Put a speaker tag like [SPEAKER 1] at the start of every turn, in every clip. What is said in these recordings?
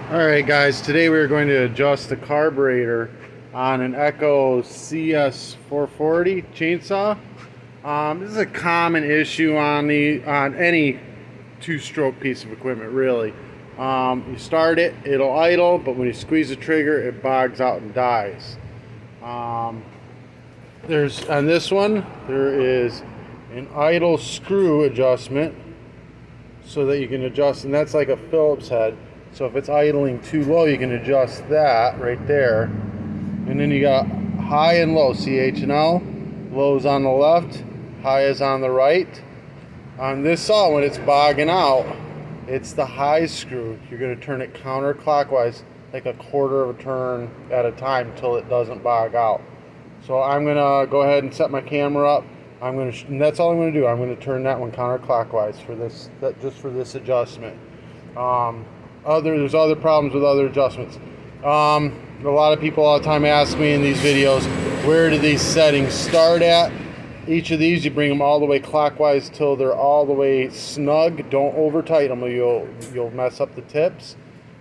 [SPEAKER 1] Alright guys, today we're going to adjust the carburetor on an Echo cs-440 chainsaw. This is a common issue on any two-stroke piece of equipment, really. You start it, it'll idle, but when you squeeze the trigger, it bogs out and dies. On this one, there is an idle screw adjustment so that you can adjust, and that's like a Phillips head. So if it's idling too low, you can adjust that right there. And then you got high and low, CH and L. Low is on the left, high is on the right. On this saw, when it's bogging out, it's the high screw. You're going to turn it counterclockwise, like a quarter of a turn at a time until it doesn't bog out. So I'm going to go ahead and set my camera up. And that's all I'm going to do. I'm going to turn that one counterclockwise for this, just for this adjustment. There's other problems with other adjustments. A lot of people all the time ask me in these videos, where do these settings start at? Each of these, you bring them all the way clockwise till they're all the way snug. Don't over tighten them or you'll mess up the tips.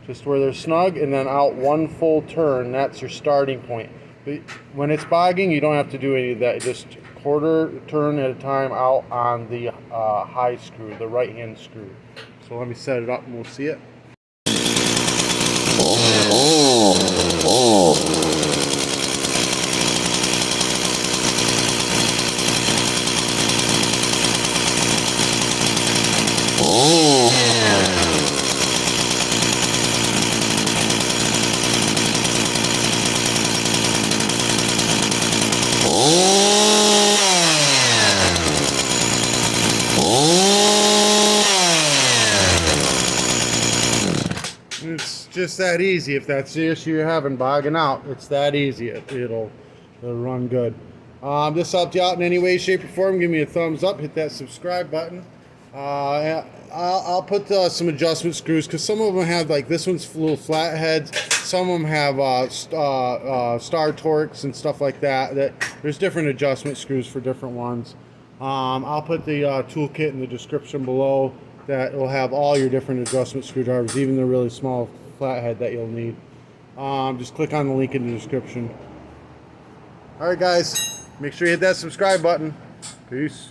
[SPEAKER 1] Just where they're snug, and then out one full turn. That's your starting point. But when it's bogging, you don't have to do any of that. Just quarter turn at a time out on the high screw, the right hand screw. So let me set it up and we'll see it. It's just that easy. If that's the issue you're having, bogging out, it's that easy. It'll run good. This helped you out in any way, shape, or form, give me a thumbs up. Hit that subscribe button. I'll put some adjustment screws, because some of them have, like this one's little flat heads. Some of them have star torques and stuff like that. There's different adjustment screws for different ones. I'll put the toolkit in the description below. That will have all your different adjustment screwdrivers, even the really small flathead that you'll need. Just click on the link in the description. Alright guys, make sure you hit that subscribe button. Peace.